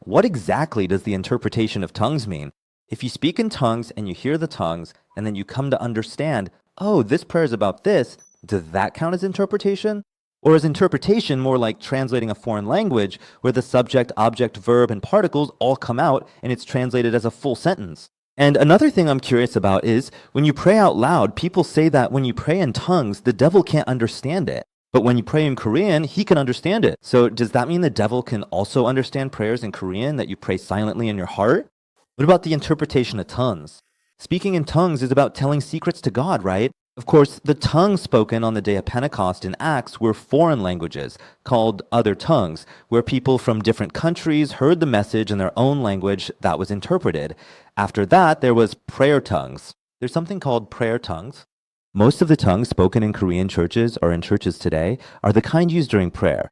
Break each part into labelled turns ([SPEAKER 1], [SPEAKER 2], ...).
[SPEAKER 1] what exactly does the interpretation of tongues mean? If you speak in tongues and you hear the tongues, and then you come to understand, oh, this prayer is about this, does that count as interpretation? Or is interpretation more like translating a foreign language where the subject, object, verb, and particles all come out and it's translated as a full sentence? And another thing I'm curious about is when you pray out loud, people say that when you pray in tongues, the devil can't understand it. But when you pray in Korean, he can understand it. So does that mean the devil can also understand prayers in Korean that you pray silently in your heart? What about the interpretation of tongues? Speaking in tongues is about telling secrets to God, right? Of course, the tongues spoken on the day of Pentecost in Acts were foreign languages, called other tongues, where people from different countries heard the message in their own language that was interpreted. After that, there was prayer tongues. There's something called prayer tongues. Most of the tongues spoken in Korean churches or in churches today are the kind used during prayer.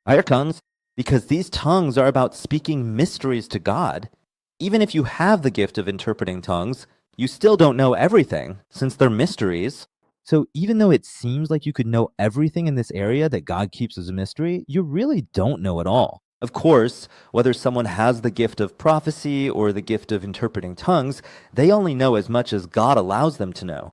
[SPEAKER 1] Prayer tongues, because these tongues are about speaking mysteries to God. Even if you have the gift of interpreting tongues, you still don't know everything, since they're mysteries. So even though it seems like you could know everything in this area that God keeps as a mystery, you really don't know it all. Of course, whether someone has the gift of prophecy or the gift of interpreting tongues, they only know as much as God allows them to know.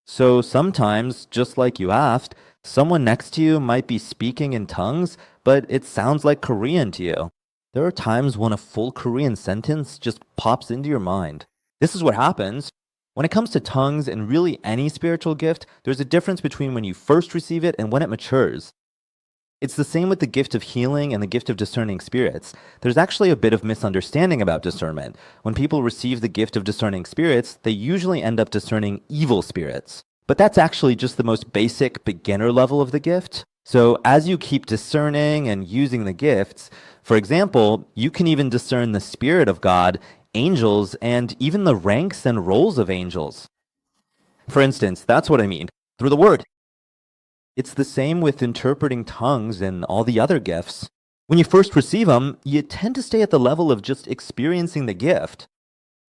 [SPEAKER 1] So sometimes, just like you asked, someone next to you might be speaking in tongues, but it sounds like Korean to you. There are times when a full Korean sentence just pops into your mind. This is what happens. When it comes to tongues and really any spiritual gift, there's a difference between when you first receive it and when it matures. It's the same with the gift of healing and the gift of discerning spirits. There's actually a bit of misunderstanding about discernment. When people receive the gift of discerning spirits, they usually end up discerning evil spirits. But that's actually just the most basic beginner level of the gift. So as you keep discerning and using the gifts, for example, you can even discern the Spirit of God, angels, and even the ranks and roles of angels. For instance, that's what I mean, through the Word. It's the same with interpreting tongues and all the other gifts. When you first receive them, you tend to stay at the level of just experiencing the gift.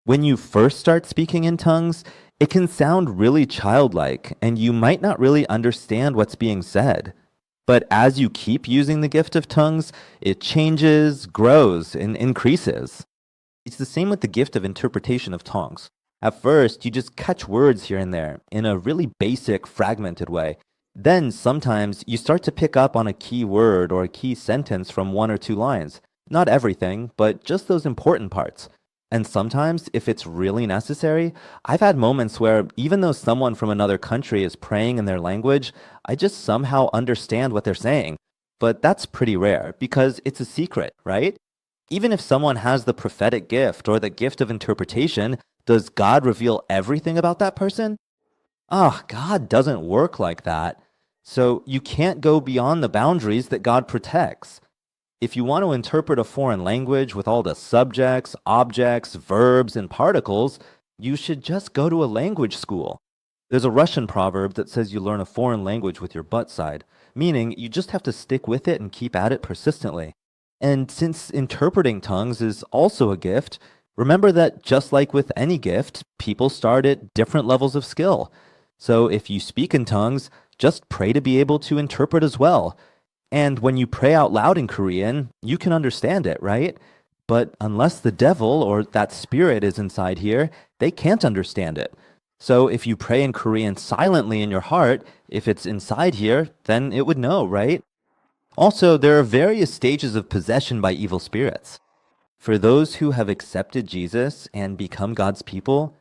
[SPEAKER 1] When you first start speaking in tongues, it can sound really childlike, and you might not really understand what's being said. But as you keep using the gift of tongues, it changes, grows, and increases. It's the same with the gift of interpretation of tongues. At first, you just catch words here and there in a really basic, fragmented way. Then sometimes you start to pick up on a key word or a key sentence from one or two lines. Not everything, but just those important parts. And sometimes, if it's really necessary, I've had moments where even though someone from another country is praying in their language, I just somehow understand what they're saying. But that's pretty rare because it's a secret, right? Even if someone has the prophetic gift or the gift of interpretation, does God reveal everything about that person? God doesn't work like that. So you can't go beyond the boundaries that God protects. If you want to interpret a foreign language with all the subjects, objects, verbs, and particles, you should just go to a language school. There's a Russian proverb that says you learn a foreign language with your butt side, meaning you just have to stick with it and keep at it persistently. And since interpreting tongues is also a gift, remember that just like with any gift, people start at different levels of skill. So if you speak in tongues, just pray to be able to interpret as well. And when you pray out loud in Korean, you can understand it, right? But unless the devil or that spirit is inside here, they can't understand it. So if you pray in Korean silently in your heart, if it's inside here, then it would know, right? Also, there are various stages of possession by evil spirits. For those who have accepted Jesus and become God's people,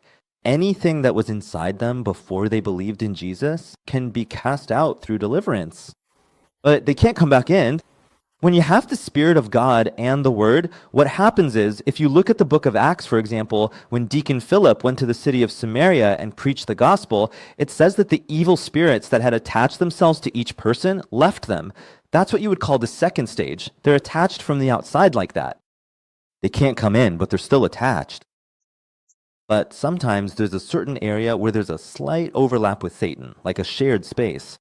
[SPEAKER 1] anything that was inside them before they believed in Jesus can be cast out through deliverance. But they can't come back in. When you have the Spirit of God and the Word, what happens is, if you look at the book of Acts, for example, when Deacon Philip went to the city of Samaria and preached the gospel, it says that the evil spirits that had attached themselves to each person left them. That's what you would call the second stage. They're attached from the outside like that. They can't come in, but they're still attached. But sometimes there's a certain area where there's a slight overlap with Satan, like a shared space.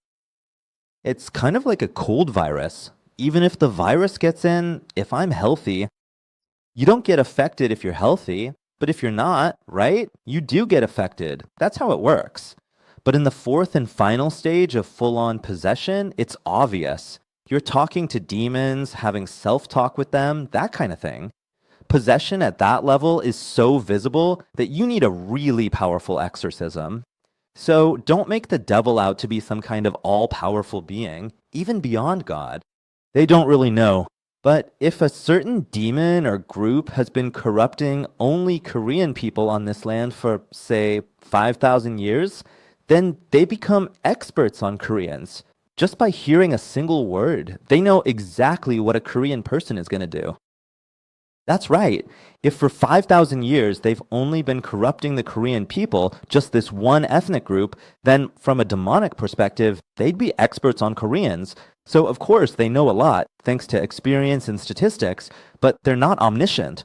[SPEAKER 1] It's kind of like a cold virus. Even if the virus gets in, if I'm healthy, you don't get affected if you're healthy, but if you're not, right? You do get affected. That's how it works. But in the fourth and final stage of full-on possession, it's obvious. You're talking to demons, having self-talk with them, that kind of thing. Possession at that level is so visible that you need a really powerful exorcism. So don't make the devil out to be some kind of all-powerful being, even beyond God. They don't really know. But if a certain demon or group has been corrupting only Korean people on this land for, say, 5,000 years, then they become experts on Koreans. Just by hearing a single word, they know exactly what a Korean person is going to do. That's right. If for 5,000 years they've only been corrupting the Korean people, just this one ethnic group, then from a demonic perspective, they'd be experts on Koreans. So of course they know a lot, thanks to experience and statistics, but they're not omniscient.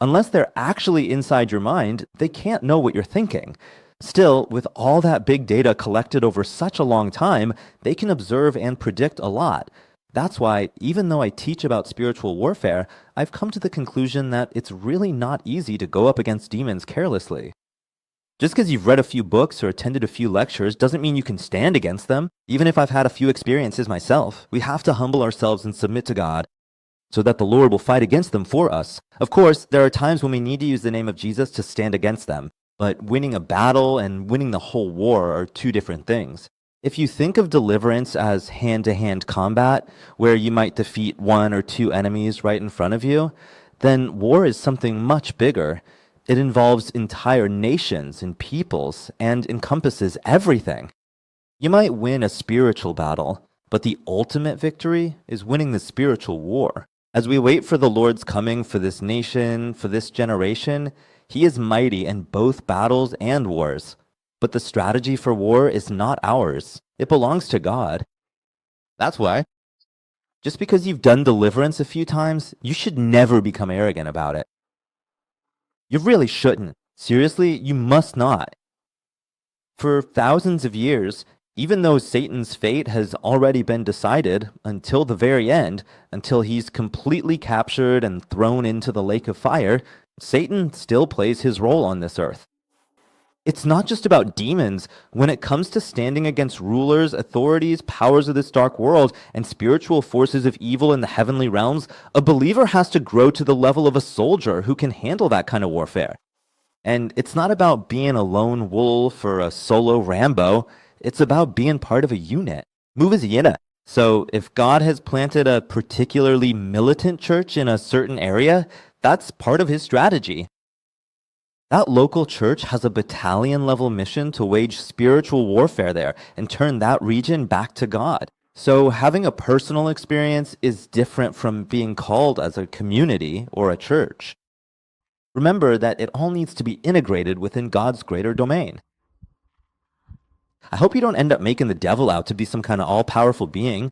[SPEAKER 1] Unless they're actually inside your mind, they can't know what you're thinking. Still, with all that big data collected over such a long time, they can observe and predict a lot. That's why, even though I teach about spiritual warfare, I've come to the conclusion that it's really not easy to go up against demons carelessly. Just because you've read a few books or attended a few lectures doesn't mean you can stand against them. Even if I've had a few experiences myself, we have to humble ourselves and submit to God so that the Lord will fight against them for us. Of course, there are times when we need to use the name of Jesus to stand against them, but winning a battle and winning the whole war are two different things. If you think of deliverance as hand-to-hand combat, where you might defeat one or two enemies right in front of you, then war is something much bigger. It involves entire nations and peoples and encompasses everything. You might win a spiritual battle, but the ultimate victory is winning the spiritual war. As we wait for the Lord's coming for this nation, for this generation, He is mighty in both battles and wars. But the strategy for war is not ours. It belongs to God. That's why. Just because you've done deliverance a few times, you should never become arrogant about it. You really shouldn't. Seriously, you must not. For thousands of years, even though Satan's fate has already been decided until the very end, until he's completely captured and thrown into the lake of fire, Satan still plays his role on this earth. It's not just about demons. When it comes to standing against rulers, authorities, powers of this dark world, and spiritual forces of evil in the heavenly realms, a believer has to grow to the level of a soldier who can handle that kind of warfare. And it's not about being a lone wolf or a solo Rambo. It's about being part of a unit. Muvisiyena. So if God has planted a particularly militant church in a certain area, that's part of his strategy. That local church has a battalion-level mission to wage spiritual warfare there and turn that region back to God. So having a personal experience is different from being called as a community or a church. Remember that it all needs to be integrated within God's greater domain. I hope you don't end up making the devil out to be some kind of all-powerful being.